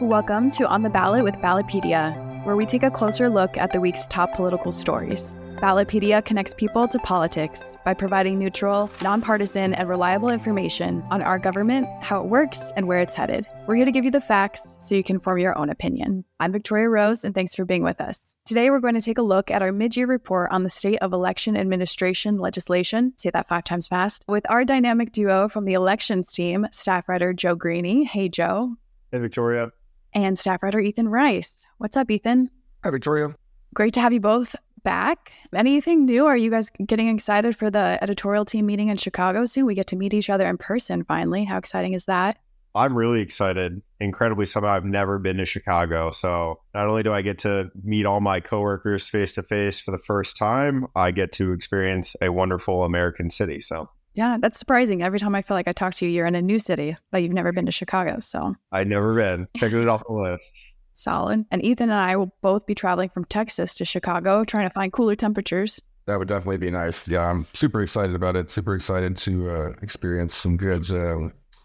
Welcome to On the Ballot with Ballotpedia, where we take a closer look at the week's top political stories. Ballotpedia connects people to politics by providing neutral, nonpartisan, and reliable information on our government, how it works, and where it's headed. We're here to give you the facts so you can form your own opinion. I'm Victoria Rose, and thanks for being with us. Today, we're going to take a look at our mid-year report on the state of election administration legislation, say that 5 times fast, with our dynamic duo from the elections team, staff writer Joe Greeny. Hey, Joe. Hey, Victoria. And staff writer Ethan Rice. What's up, Ethan? Hi, Victoria. Great to have you both back. Anything new? Are you guys getting excited for the editorial team meeting in Chicago soon? We get to meet each other in person finally. How exciting is that? I'm really excited. Incredibly, somehow I've never been to Chicago. So not only do I get to meet all my coworkers face to face for the first time, I get to experience a wonderful American city. So yeah, that's surprising. Every time I feel like I talk to you, you're in a new city, but you've never been to Chicago. So I've never been. Checking it off the list. Solid. And Ethan and I will both be traveling from Texas to Chicago, trying to find cooler temperatures. That would definitely be nice. Yeah, I'm super excited about it. Super excited to experience some good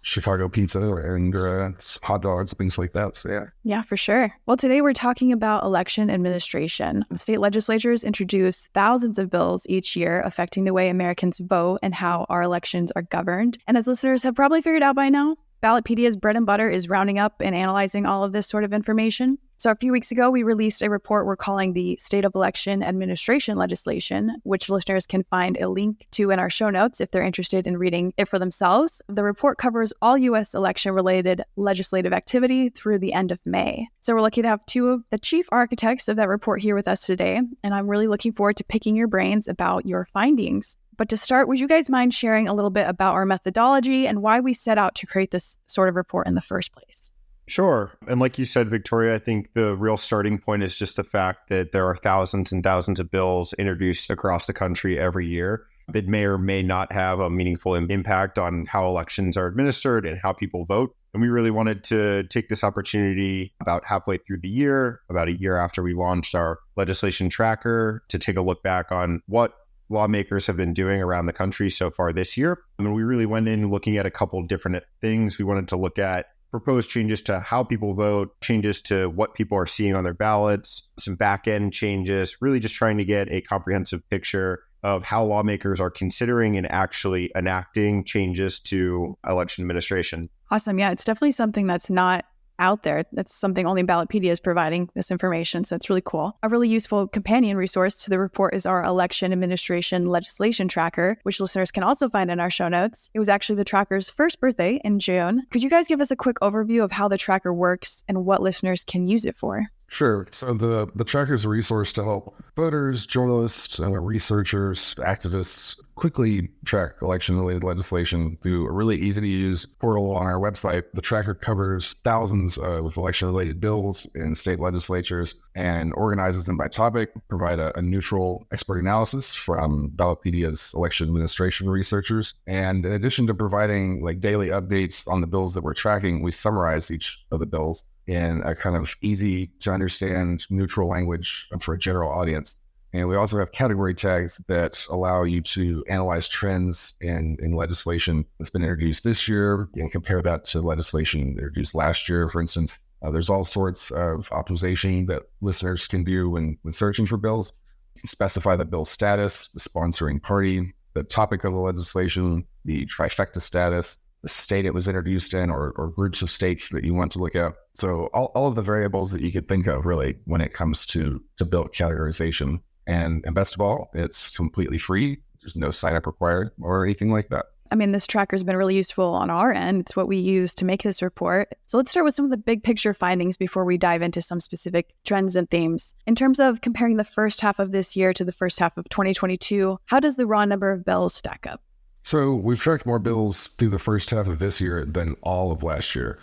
Chicago pizza and some hot dogs, things like that. So yeah. Yeah, for sure. Well, today we're talking about election administration. State legislatures introduce thousands of bills each year affecting the way Americans vote and how our elections are governed. And as listeners have probably figured out by now, Ballotpedia's bread and butter is rounding up and analyzing all of this sort of information. So a few weeks ago, we released a report we're calling the State of Election Administration Legislation, which listeners can find a link to in our show notes if they're interested in reading it for themselves. The report covers all U.S. election-related legislative activity through the end of May. So we're lucky to have 2 of the chief architects of that report here with us today, and I'm really looking forward to picking your brains about your findings. But to start, would you guys mind sharing a little bit about our methodology and why we set out to create this sort of report in the first place? Sure. And like you said, Victoria, I think the real starting point is just the fact that there are thousands and thousands of bills introduced across the country every year that may or may not have a meaningful impact on how elections are administered and how people vote. And we really wanted to take this opportunity about halfway through the year, about a year after we launched our legislation tracker, to take a look back on what lawmakers have been doing around the country so far this year. I mean, we really went in looking at a couple of different things. We wanted to look at proposed changes to how people vote, changes to what people are seeing on their ballots, some back-end changes, really just trying to get a comprehensive picture of how lawmakers are considering and actually enacting changes to election administration. Awesome. Yeah, it's definitely something that's not out there. That's something only Ballotpedia is providing this information. So it's really cool. A really useful companion resource to the report is our election administration legislation tracker, which listeners can also find in our show notes. It was actually the tracker's first birthday in June. Could you guys give us a quick overview of how the tracker works and what listeners can use it for? Sure. So the tracker is a resource to help voters, journalists, researchers, activists quickly track election-related legislation through a really easy-to-use portal on our website. The tracker covers thousands of election-related bills in state legislatures and organizes them by topic, provide a neutral expert analysis from Ballotpedia's election administration researchers. And in addition to providing daily updates on the bills that we're tracking, we summarize each of the bills in a kind of easy to understand neutral language for a general audience. And we also have category tags that allow you to analyze trends in legislation that's been introduced this year and compare that to legislation introduced last year. For instance, there's all sorts of optimization that listeners can do when searching for bills. You can specify the bill's status, the sponsoring party, the topic of the legislation, the trifecta status, the state it was introduced in, or groups of states that you want to look at. So all of the variables that you could think of really when it comes to bill categorization. And best of all, it's completely free. There's no sign up required or anything like that. I mean, this tracker has been really useful on our end. It's what we use to make this report. So let's start with some of the big picture findings before we dive into some specific trends and themes. In terms of comparing the first half of this year to the first half of 2022, how does the raw number of bills stack up? So we've tracked more bills through the first half of this year than all of last year.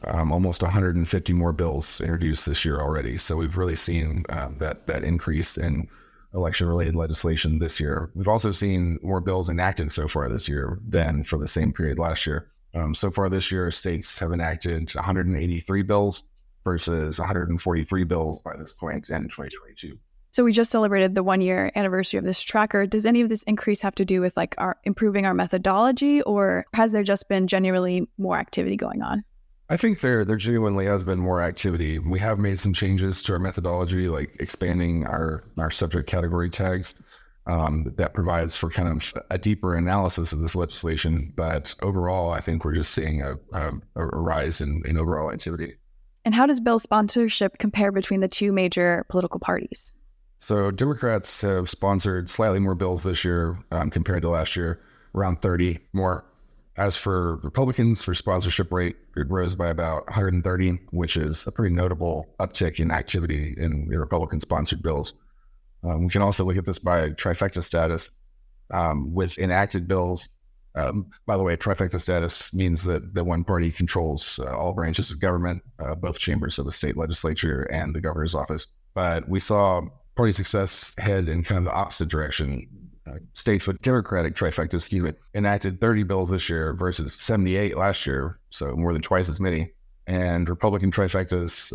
Almost 150 more bills introduced this year already. So we've really seen that increase in election-related legislation this year. We've also seen more bills enacted so far this year than for the same period last year. So far this year, states have enacted 183 bills versus 143 bills by this point in 2022. So we just celebrated the 1-year anniversary of this tracker. Does any of this increase have to do with our improving our methodology, or has there just been genuinely more activity going on? I think there genuinely has been more activity. We have made some changes to our methodology, like expanding our subject category tags. That provides for kind of a deeper analysis of this legislation. But overall, I think we're just seeing a rise in overall activity. And how does bill sponsorship compare between the two major political parties? So Democrats have sponsored slightly more bills this year compared to last year, around 30 more. As for Republicans, their sponsorship rate, it rose by about 130, which is a pretty notable uptick in activity in the Republican-sponsored bills. We can also look at this by trifecta status with enacted bills. By the way, trifecta status means that the one party controls all branches of government, both chambers of the state legislature and the governor's office. But we saw party success head in kind of the opposite direction. States with Democratic trifecta, enacted 30 bills this year versus 78 last year, so more than twice as many. And Republican trifectas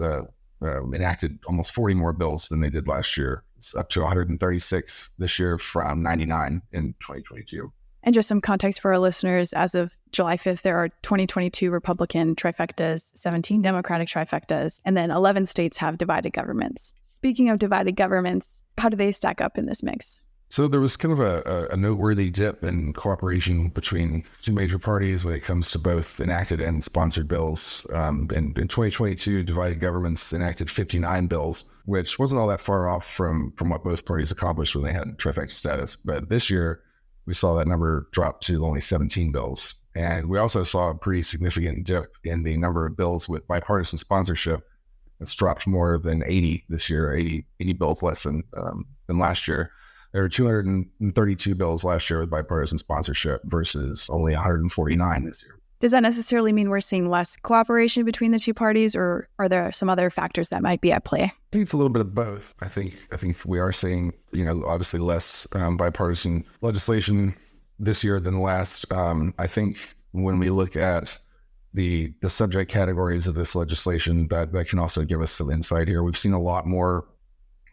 enacted almost 40 more bills than they did last year. It's up to 136 this year from 99 in 2022. And just some context for our listeners, as of July 5th, there are 2022 Republican trifectas, 17 Democratic trifectas, and then 11 states have divided governments. Speaking of divided governments, how do they stack up in this mix? So there was kind of a noteworthy dip in cooperation between two major parties when it comes to both enacted and sponsored bills. In 2022, divided governments enacted 59 bills, which wasn't all that far off from what both parties accomplished when they had trifecta status. But this year, we saw that number drop to only 17 bills. And we also saw a pretty significant dip in the number of bills with bipartisan sponsorship. It's dropped more than 80 this year, 80 bills less than last year. There were 232 bills last year with bipartisan sponsorship versus only 149 this year. Does that necessarily mean we're seeing less cooperation between the two parties, or are there some other factors that might be at play? I think it's a little bit of both. I think we are seeing, obviously less bipartisan legislation this year than last. I think when we look at the subject categories of this legislation, that can also give us some insight here. We've seen a lot more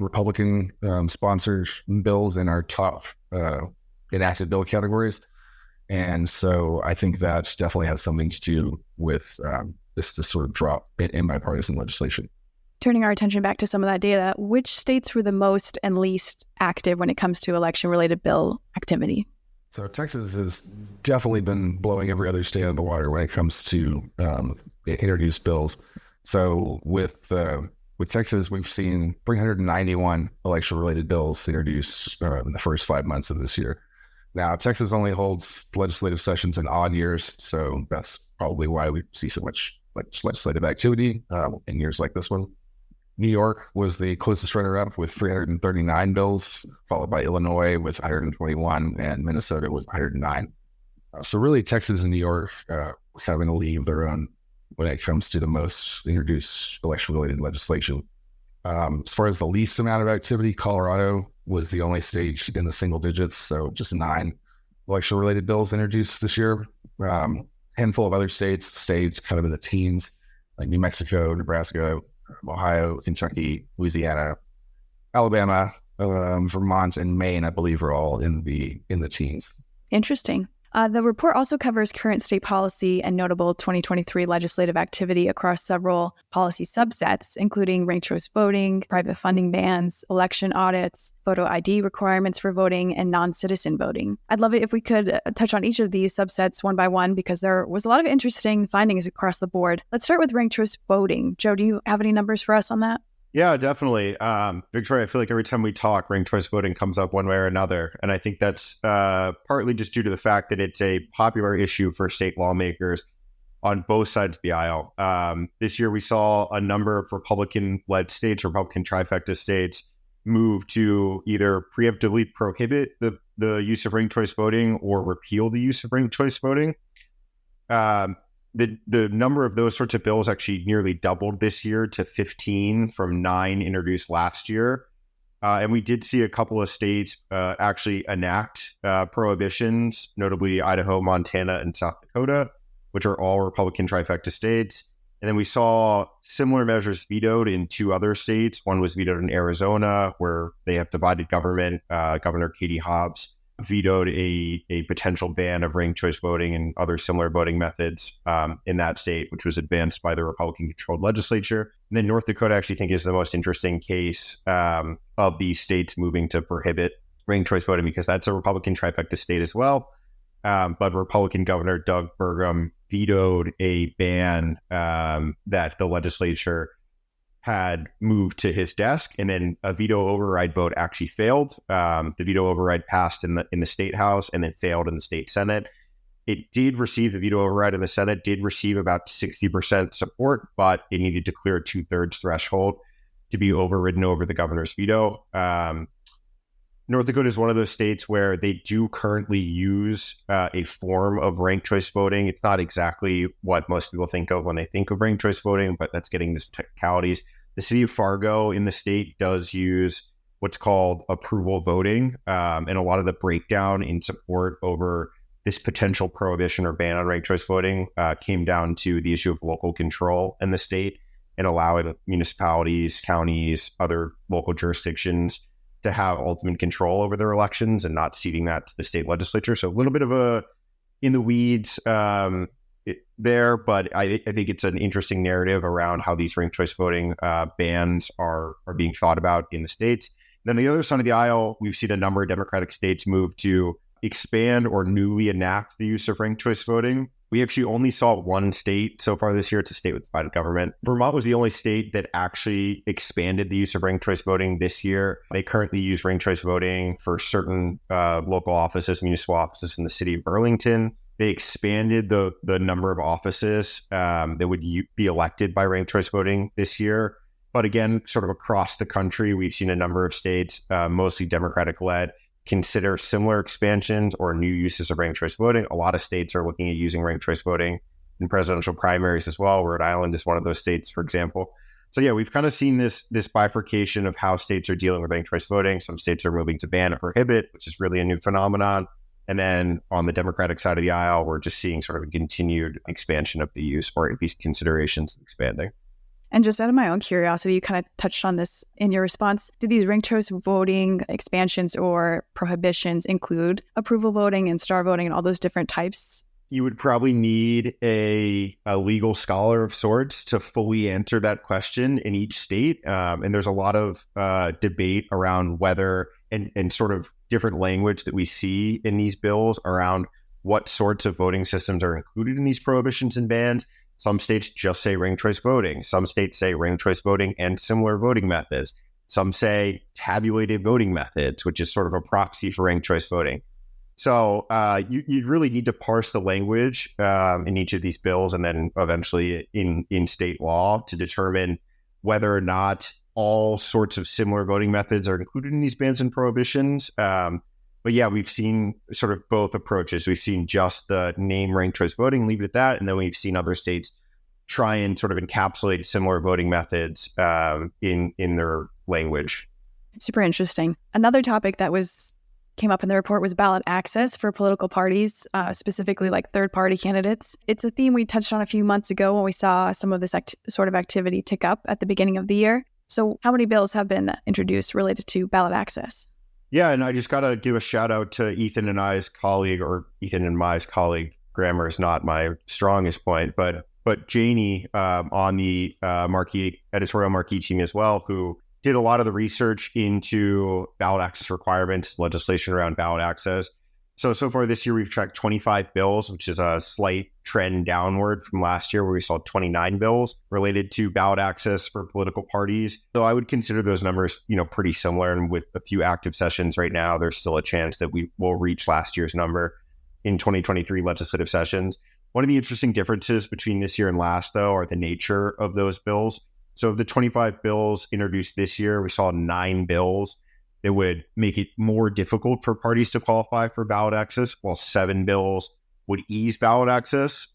Republican sponsored bills in our top enacted bill categories. And so I think that definitely has something to do with this sort of drop in bipartisan legislation. Turning our attention back to some of that data, which states were the most and least active when it comes to election-related bill activity? So Texas has definitely been blowing every other state out of the water when it comes to introduced bills. So with Texas, we've seen 391 election-related bills introduced in the first 5 months of this year. Now, Texas only holds legislative sessions in odd years, so that's probably why we see so much legislative activity in years like this one. New York was the closest runner-up with 339 bills, followed by Illinois with 121 and Minnesota with 109. So really, Texas and New York are kind of in a league of their own when it comes to the most introduced election-related legislation. As far as the least amount of activity, Colorado was the only state in the single digits, so just 9 election-related bills introduced this year. Handful of other states stayed kind of in the teens, like New Mexico, Nebraska, Ohio, Kentucky, Louisiana, Alabama, Vermont, and Maine, I believe, are all in the teens. Interesting. The report also covers current state policy and notable 2023 legislative activity across several policy subsets, including ranked choice voting, private funding bans, election audits, photo ID requirements for voting, and non-citizen voting. I'd love it if we could touch on each of these subsets one by one, because there was a lot of interesting findings across the board. Let's start with ranked choice voting. Joe, do you have any numbers for us on that? Yeah, definitely. Victoria, I feel like every time we talk, ranked choice voting comes up one way or another. And I think that's partly just due to the fact that it's a popular issue for state lawmakers on both sides of the aisle. This year, we saw a number of Republican-led states, Republican trifecta states, move to either preemptively prohibit the use of ranked choice voting or repeal the use of ranked choice voting. The number of those sorts of bills actually nearly doubled this year to 15 from 9 introduced last year. And we did see a couple of states actually enact prohibitions, notably Idaho, Montana, and South Dakota, which are all Republican trifecta states. And then we saw similar measures vetoed in 2 other states. One was vetoed in Arizona, where they have divided government. Governor Katie Hobbs vetoed a potential ban of ranked choice voting and other similar voting methods in that state, which was advanced by the Republican-controlled legislature. And then North Dakota, I actually think, is the most interesting case of these states moving to prohibit ranked choice voting, because that's a Republican trifecta state as well. But Republican Governor Doug Burgum vetoed a ban that the legislature had moved to his desk, and then a veto override vote actually failed. The veto override passed in the state house and then failed in the state senate. It did receive the veto override in the Senate, did receive about 60% support, but it needed to clear a 2/3 threshold to be overridden over the governor's veto. North Dakota is one of those states where they do currently use a form of ranked choice voting. It's not exactly what most people think of when they think of ranked choice voting, but that's getting into technicalities. The city of Fargo in the state does use what's called approval voting, and a lot of the breakdown in support over this potential prohibition or ban on ranked choice voting came down to the issue of local control in the state and allowing municipalities, counties, other local jurisdictions to have ultimate control over their elections and not ceding that to the state legislature. So a little bit of a in the weeds there, but I think it's an interesting narrative around how these ranked choice voting bans are being thought about in the states. Then the other side of the aisle, we've seen a number of Democratic states move to expand or newly enact the use of ranked choice voting. We actually only saw one state so far this year. It's a state with divided government. Vermont was the only state that actually expanded the use of ranked choice voting this year. They currently use ranked choice voting for certain local offices, municipal offices in the city of Burlington. They expanded the number of offices that would be elected by ranked choice voting this year. But again, sort of across the country, we've seen a number of states, mostly Democratic-led, consider similar expansions or new uses of ranked choice voting. A lot of states are looking at using ranked choice voting in presidential primaries as well. Rhode Island is one of those states, for example. So yeah, we've kind of seen this bifurcation of how states are dealing with ranked choice voting. Some states are moving to ban or prohibit, which is really a new phenomenon. And then on the Democratic side of the aisle, we're just seeing sort of a continued expansion of the use, or at least considerations of expanding. And just out of my own curiosity, you kind of touched on this in your response. Do these ranked choice voting expansions or prohibitions include approval voting and star voting and all those different types? You would probably need a legal scholar of sorts to fully answer that question in each state. And there's a lot of debate around whether and sort of different language that we see in these bills around what sorts of voting systems are included in these prohibitions and bans. Some states just say ranked choice voting. Some states say ranked choice voting and similar voting methods. Some say tabulated voting methods, which is sort of a proxy for ranked choice voting. So you really need to parse the language in each of these bills and then eventually in state law to determine whether or not all sorts of similar voting methods are included in these bans and prohibitions. But yeah, we've seen sort of both approaches. We've seen just the name ranked choice voting, leave it at that. And then we've seen other states try and sort of encapsulate similar voting methods in their language. Super interesting. Another topic that came up in the report was ballot access for political parties, specifically like third-party candidates. It's a theme we touched on a few months ago when we saw some of this sort of activity tick up at the beginning of the year. So how many bills have been introduced related to ballot access? Yeah, and I just got to give a shout out to Ethan and I's colleague, or Ethan and my colleague. Grammar is not my strongest point, but Janie on the editorial marquee team as well, who did a lot of the research into ballot access requirements, legislation around ballot access. So far this year, we've tracked 25 bills, which is a slight trend downward from last year where we saw 29 bills related to ballot access for political parties. So I would consider those numbers, pretty similar. And with a few active sessions right now, there's still a chance that we will reach last year's number in 2023 legislative sessions. One of the interesting differences between this year and last, though, are the nature of those bills. So of the 25 bills introduced this year, we saw 9 bills that would make it more difficult for parties to qualify for ballot access, while 7 bills would ease ballot access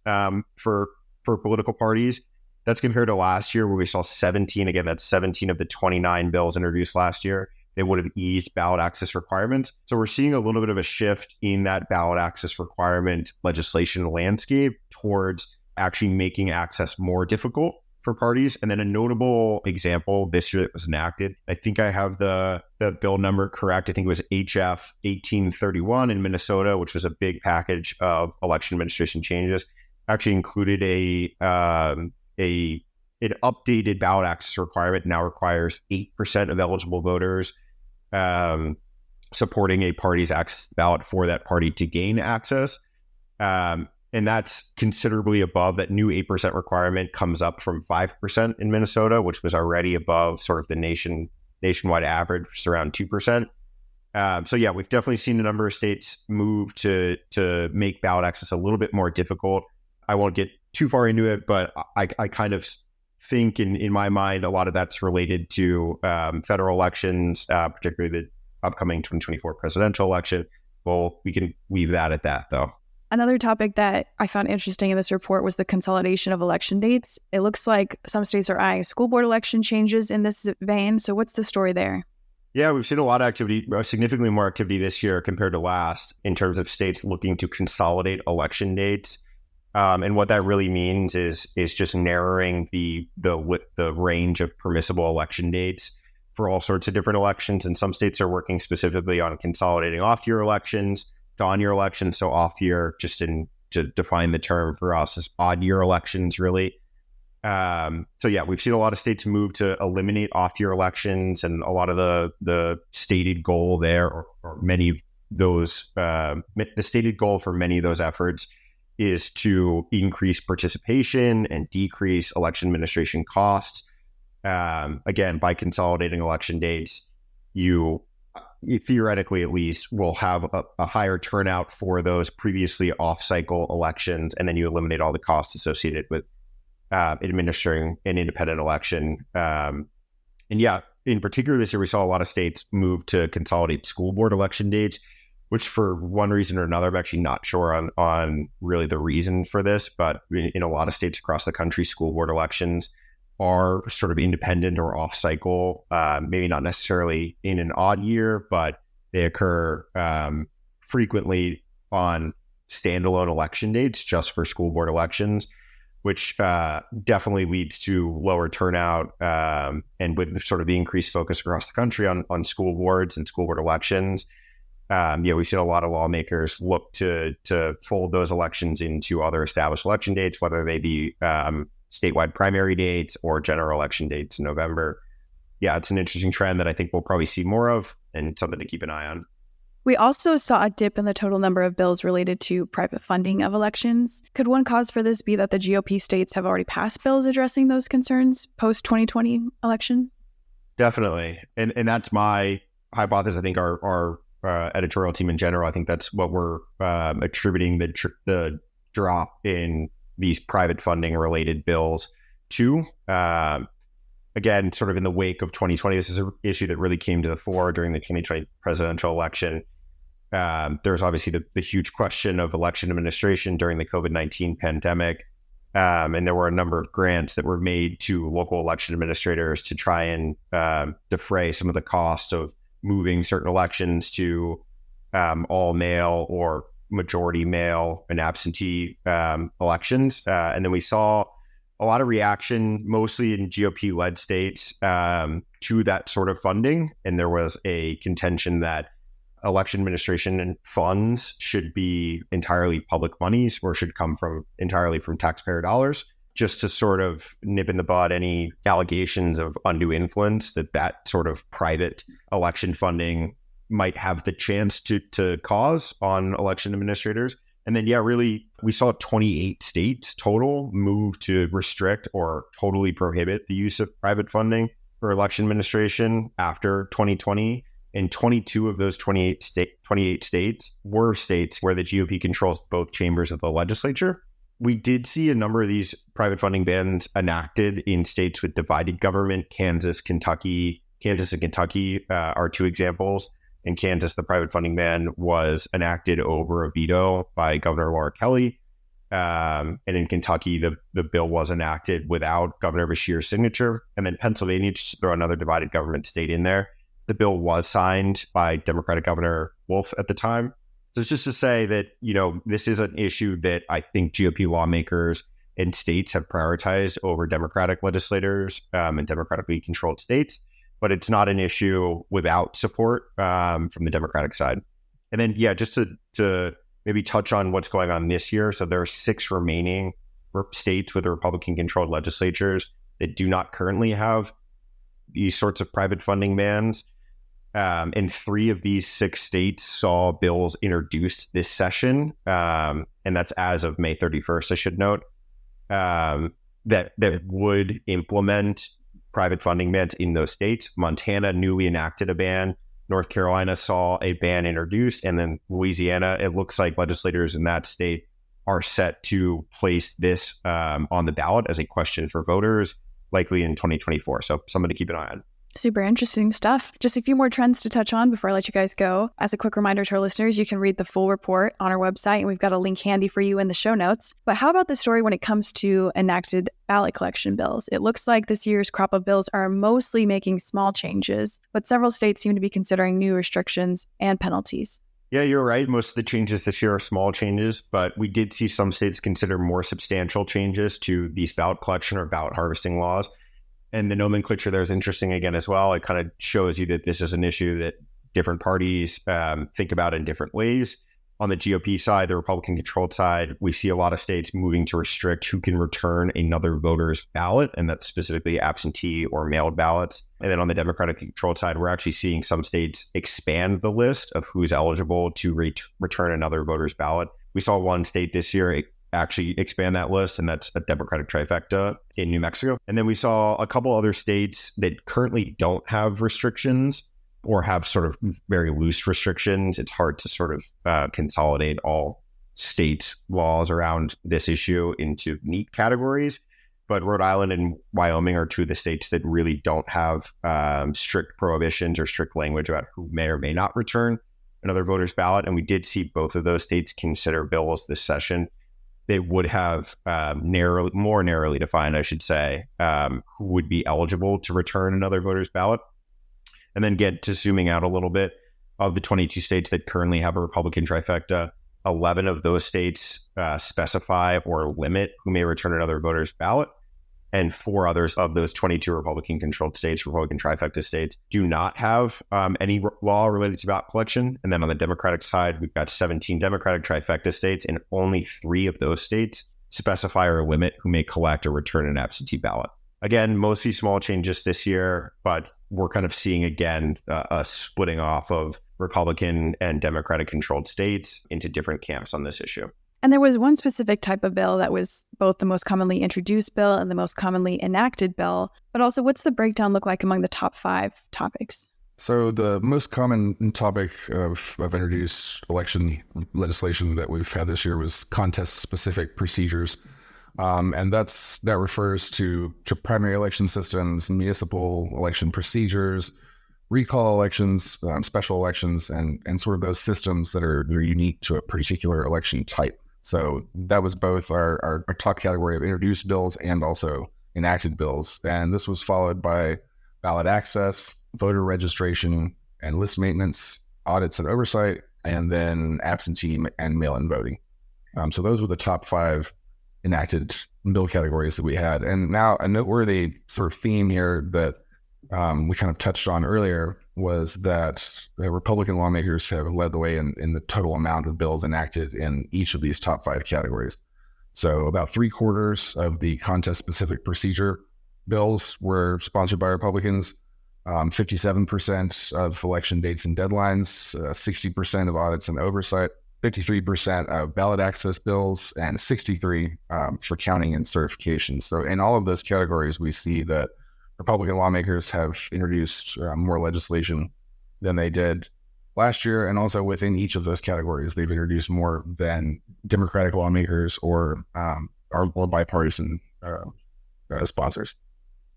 for political parties. That's compared to last year where we saw 17. Again, that's 17 of the 29 bills introduced last year. They would have eased ballot access requirements. So we're seeing a little bit of a shift in that ballot access requirement legislation landscape towards actually making access more difficult for parties. And then a notable example this year that was enacted, I think I have the bill number correct. I think it was HF 1831 in Minnesota, which was a big package of election administration changes. Actually included an updated ballot access requirement. Now requires 8% of eligible voters supporting a party's access ballot for that party to gain access. And that's considerably above that new 8% requirement. Comes up from 5% in Minnesota, which was already above sort of the nationwide average, which is around 2%. So yeah, we've definitely seen a number of states move to make ballot access a little bit more difficult. I won't get too far into it, but I kind of think in my mind, a lot of that's related to federal elections, particularly the upcoming 2024 presidential election. Well, we can leave that at that, though. Another topic that I found interesting in this report was the consolidation of election dates. It looks like some states are eyeing school board election changes in this vein. So what's the story there? Yeah, we've seen a lot of activity, significantly more activity this year compared to last in terms of states looking to consolidate election dates. And what that really means is just narrowing the range of permissible election dates for all sorts of different elections. And some states are working specifically on consolidating off-year elections to on-year elections. So off-year, just to define the term for us, is odd-year elections, really. So yeah, we've seen a lot of states move to eliminate off-year elections, and a lot of the stated goal there, or many of those, the stated goal for many of those efforts is to increase participation and decrease election administration costs. Again, by consolidating election dates, you theoretically at least will have a higher turnout for those previously off-cycle elections, and then you eliminate all the costs associated with administering an independent election. And yeah, in particular this year, we saw a lot of states move to consolidate school board election dates, which for one reason or another, I'm actually not sure on really the reason for this, but in a lot of states across the country, school board elections are sort of independent or off cycle, maybe not necessarily in an odd year, but they occur frequently on standalone election dates just for school board elections, which definitely leads to lower turnout. And with sort of the increased focus across the country on school boards and school board elections, we've seen a lot of lawmakers look to fold those elections into other established election dates, whether they be statewide primary dates or general election dates in November. Yeah, it's an interesting trend that I think we'll probably see more of, and something to keep an eye on. We also saw a dip in the total number of bills related to private funding of elections. Could one cause for this be that the GOP states have already passed bills addressing those concerns post-2020 election? Definitely. And that's my hypothesis. I think our editorial team in general, I think that's what we're attributing the drop in these private funding related bills to. Again, sort of in the wake of 2020, this is an issue that really came to the fore during the 2020 presidential election. There's obviously the huge question of election administration during the COVID-19 pandemic. And there were a number of grants that were made to local election administrators to try and defray some of the cost of moving certain elections to all mail or majority mail and absentee elections. And then we saw a lot of reaction, mostly in GOP-led states, to that sort of funding. And there was a contention that election administration and funds should be entirely public monies or should come entirely from taxpayer dollars, just to sort of nip in the bud any allegations of undue influence that sort of private election funding might have the chance to cause on election administrators. And then, really, we saw 28 states total move to restrict or totally prohibit the use of private funding for election administration after 2020. And 22 of those 28 states were states where the GOP controls both chambers of the legislature. We did see a number of these private funding bans enacted in states with divided government. Kansas and Kentucky are two examples. In Kansas, the private funding ban was enacted over a veto by Governor Laura Kelly. And in Kentucky, the bill was enacted without Governor Beshear's signature. And then Pennsylvania, just to throw another divided government state in there, the bill was signed by Democratic Governor Wolf at the time. So it's just to say that, this is an issue that I think GOP lawmakers and states have prioritized over Democratic legislators and democratically controlled states. But it's not an issue without support from the Democratic side. And then, just to maybe touch on what's going on this year. So there are 6 remaining states with Republican-controlled legislatures that do not currently have these sorts of private funding bans. And 3 of these 6 states saw bills introduced this session, and that's as of May 31st, I should note, that would implement private funding bans in those states. Montana newly enacted a ban. North Carolina saw a ban introduced, and then Louisiana, it looks like legislators in that state are set to place this on the ballot as a question for voters, likely in 2024. So something to keep an eye on. Super interesting stuff. Just a few more trends to touch on before I let you guys go. As a quick reminder to our listeners, you can read the full report on our website, and we've got a link handy for you in the show notes. But how about the story when it comes to enacted ballot collection bills? It looks like this year's crop of bills are mostly making small changes, but several states seem to be considering new restrictions and penalties. Yeah, you're right. Most of the changes this year are small changes, but we did see some states consider more substantial changes to these ballot collection or ballot harvesting laws. And the nomenclature there is interesting again as well. It kind of shows you that this is an issue that different parties think about in different ways. On the GOP side, the Republican-controlled side, we see a lot of states moving to restrict who can return another voter's ballot, and that's specifically absentee or mailed ballots. And then on the Democratic-controlled side, we're actually seeing some states expand the list of who's eligible to return another voter's ballot. We saw one state this year actually expand that list, and that's a Democratic trifecta in New Mexico. And then we saw a couple other states that currently don't have restrictions or have sort of very loose restrictions. It's hard to sort of consolidate all states' laws around this issue into neat categories. But Rhode Island and Wyoming are 2 of the states that really don't have strict prohibitions or strict language about who may or may not return another voter's ballot. And we did see both of those states consider bills this session. They would have more narrowly defined, I should say, who would be eligible to return another voter's ballot. And then get to zooming out a little bit, of the 22 states that currently have a Republican trifecta, 11 of those states specify or limit who may return another voter's ballot. And 4 others of those 22 Republican-controlled states, Republican trifecta states, do not have any law related to ballot collection. And then on the Democratic side, we've got 17 Democratic trifecta states, and only 3 of those states specify or limit who may collect or return an absentee ballot. Again, mostly small changes this year, but we're kind of seeing again a splitting off of Republican and Democratic-controlled states into different camps on this issue. And there was one specific type of bill that was both the most commonly introduced bill and the most commonly enacted bill. But also, what's the breakdown look like among the top 5 topics? So the most common topic of introduced election legislation that we've had this year was contest-specific procedures. And that refers to primary election systems, municipal election procedures, recall elections, special elections, and sort of those systems that are unique to a particular election type. So that was both our top category of introduced bills and also enacted bills. And this was followed by ballot access, voter registration, and list maintenance, audits and oversight, and then absentee and mail-in voting. So those were the top 5 enacted bill categories that we had. And now a noteworthy sort of theme here that we kind of touched on earlier was that the Republican lawmakers have led the way in the total amount of bills enacted in each of these top 5 categories. So about 3/4 of the contest-specific procedure bills were sponsored by Republicans, 57% of election dates and deadlines, 60% of audits and oversight, 53% of ballot access bills, and 63% for counting and certification. So in all of those categories, we see that Republican lawmakers have introduced more legislation than they did last year. And also within each of those categories, they've introduced more than Democratic lawmakers or bipartisan sponsors.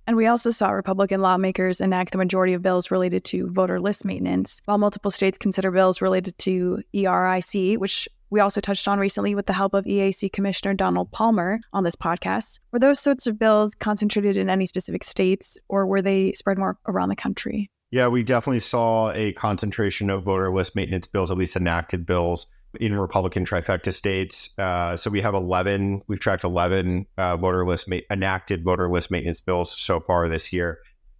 And we also saw Republican lawmakers enact the majority of bills related to voter list maintenance, while multiple states consider bills related to ERIC, which we also touched on recently with the help of EAC Commissioner Donald Palmer on this podcast. Were those sorts of bills concentrated in any specific states, or were they spread more around the country? Yeah, we definitely saw a concentration of voter list maintenance bills, at least enacted bills, in Republican trifecta states. So we have 11, we've tracked 11 enacted voter list maintenance bills so far this year,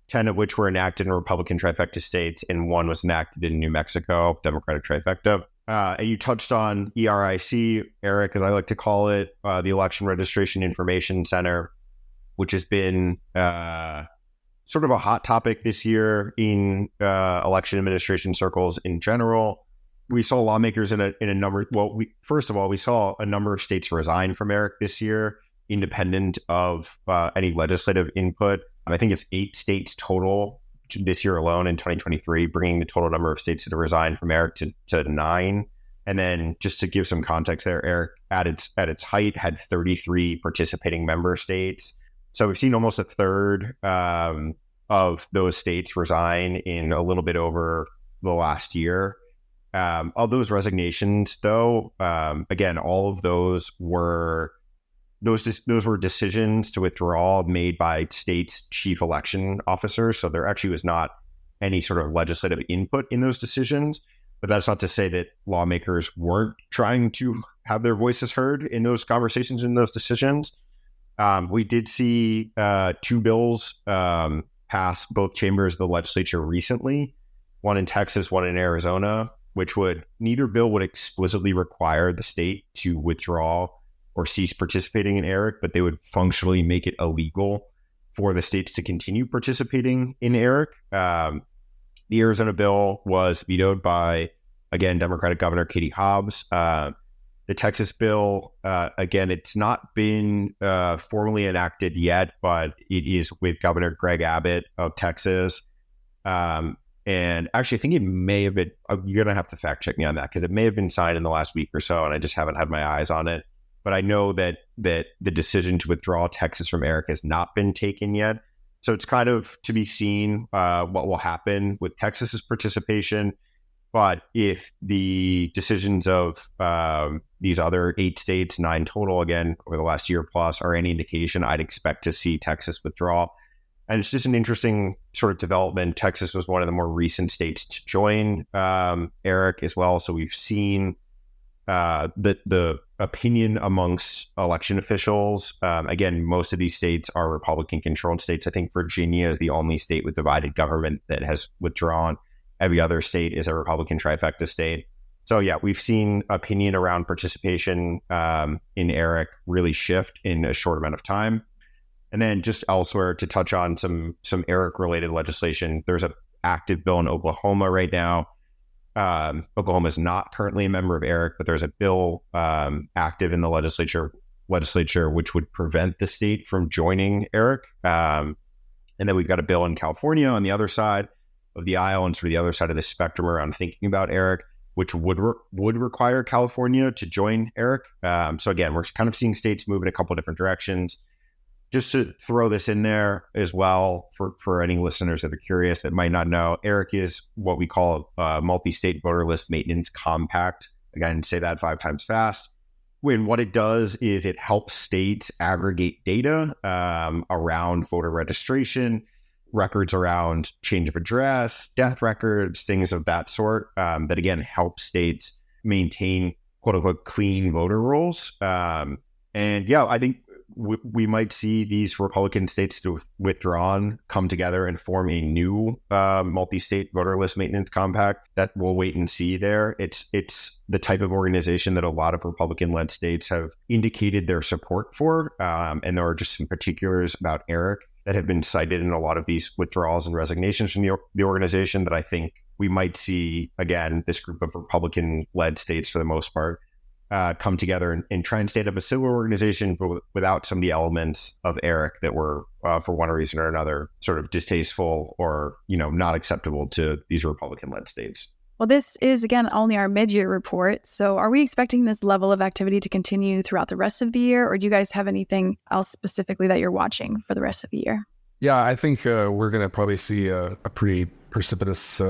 10 of which were enacted in Republican trifecta states, and one was enacted in New Mexico, Democratic trifecta. And you touched on ERIC, Eric, as I like to call it, the Election Registration Information Center, which has been sort of a hot topic this year in election administration circles in general. We saw lawmakers in a number. Well, first of all, we saw a number of states resign from ERIC this year, independent of any legislative input. I think it's 8 states total this year alone in 2023, bringing the total number of states that have resigned from ERIC to 9. And then just to give some context there, ERIC at its height had 33 participating member states. So we've seen almost a third of those states resign in a little bit over the last year. Of those resignations, though, again, all of those were decisions to withdraw made by states' chief election officers. So there actually was not any sort of legislative input in those decisions. But that's not to say that lawmakers weren't trying to have their voices heard in those conversations, in those decisions. We did see 2 bills pass both chambers of the legislature recently, one in Texas, one in Arizona, neither bill would explicitly require the state to withdraw or cease participating in ERIC, but they would functionally make it illegal for the states to continue participating in ERIC. The Arizona bill was vetoed by, again, Democratic Governor Katie Hobbs. The Texas bill, again, it's not been formally enacted yet, but it is with Governor Greg Abbott of Texas. And actually, I think it may have been, you're going to have to fact check me on that, because it may have been signed in the last week or so, and I just haven't had my eyes on it. But I know that the decision to withdraw Texas from ERIC has not been taken yet. So it's kind of to be seen what will happen with Texas's participation. But if the decisions of these other 8 states, 9 total, again, over the last year plus, are any indication, I'd expect to see Texas withdraw. And it's just an interesting sort of development. Texas was one of the more recent states to join ERIC as well. So we've seen the opinion amongst election officials. Again, most of these states are Republican-controlled states. I think Virginia is the only state with divided government that has withdrawn. Every other state is a Republican trifecta state. So yeah, we've seen opinion around participation in ERIC really shift in a short amount of time. And then just elsewhere, to touch on some ERIC-related legislation, there's an active bill in Oklahoma right now. Oklahoma is not currently a member of ERIC, but there's a bill active in the legislature which would prevent the state from joining ERIC. And then we've got a bill in California on the other side of the aisle, and sort of the other side of the spectrum around thinking about ERIC, which would require California to join ERIC. So again, we're kind of seeing states move in a couple of different directions. Just to throw this in there as well for any listeners that are curious that might not know, ERIC is what we call a multi-state voter list maintenance compact. Again, say that 5 times fast. When what it does is it helps states aggregate data around voter registration, records around change of address, death records, things of that sort, that again help states maintain quote unquote clean voter rolls. And yeah, I think we might see these Republican states to withdrawn come together and form a new multi-state voter list maintenance compact. That we'll wait and see there. It's the type of organization that a lot of Republican-led states have indicated their support for. And there are just some particulars about ERIC that have been cited in a lot of these withdrawals and resignations from the organization that I think we might see, again, this group of Republican-led states for the most part, come together and try and stand up a similar organization, but without some of the elements of ERIC that were, for one reason or another, sort of distasteful or, not acceptable to these Republican-led states. Well, this is, again, only our mid-year report. So are we expecting this level of activity to continue throughout the rest of the year? Or do you guys have anything else specifically that you're watching for the rest of the year? Yeah, I think we're going to probably see a pretty precipitous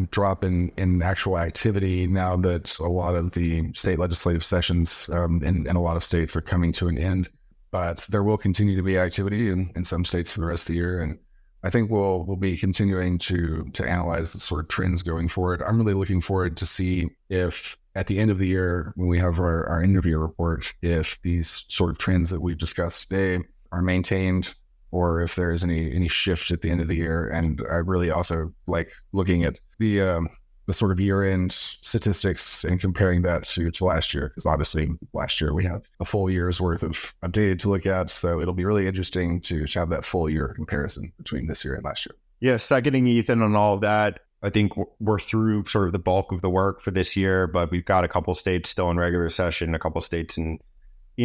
drop in actual activity now that a lot of the state legislative sessions in a lot of states are coming to an end. But there will continue to be activity in some states for the rest of the year. And I think we'll be continuing to analyze the sort of trends going forward. I'm really looking forward to see if at the end of the year, when we have our interview report, if these sort of trends that we've discussed today are maintained, or if there is any shift at the end of the year. And I really also like looking at the sort of year-end statistics and comparing that to last year, because obviously last year we have a full year's worth of data to look at. So it'll be really interesting to have that full year comparison between this year and last year. Yeah, seconding Ethan on all of that. I think we're through sort of the bulk of the work for this year, but we've got a couple states still in regular session, a couple states in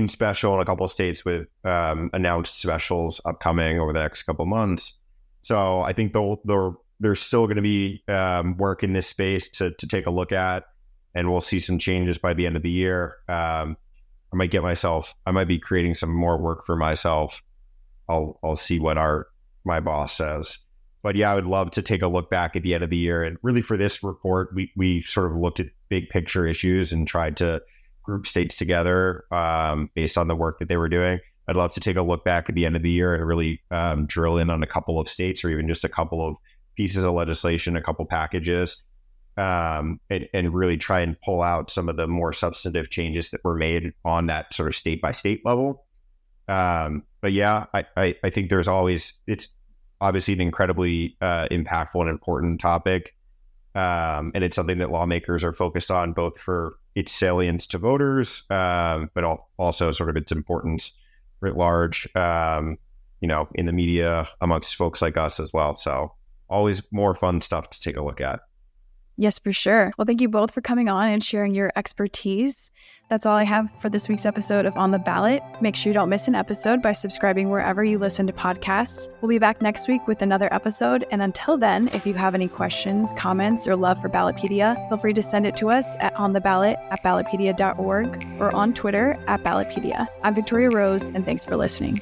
special, and a couple of states with announced specials upcoming over the next couple of months. So I think there's still going to be work in this space to take a look at, and we'll see some changes by the end of the year. I might be creating some more work for myself. I'll see what my boss says. But yeah, I would love to take a look back at the end of the year. And really for this report, we sort of looked at big picture issues and tried to group states together based on the work that they were doing. I'd love to take a look back at the end of the year and really drill in on a couple of states, or even just a couple of pieces of legislation, a couple packages, and really try and pull out some of the more substantive changes that were made on that sort of state by state level. But yeah, I think it's obviously an incredibly impactful and important topic. And it's something that lawmakers are focused on, both for its salience to voters, but also sort of its importance writ large, in the media amongst folks like us as well. So always more fun stuff to take a look at. Yes, for sure. Well, thank you both for coming on and sharing your expertise. That's all I have for this week's episode of On the Ballot. Make sure you don't miss an episode by subscribing wherever you listen to podcasts. We'll be back next week with another episode. And until then, if you have any questions, comments, or love for Ballotpedia, feel free to send it to us at ontheballot@ballotpedia.org or on Twitter @Ballotpedia. I'm Victoria Rose, and thanks for listening.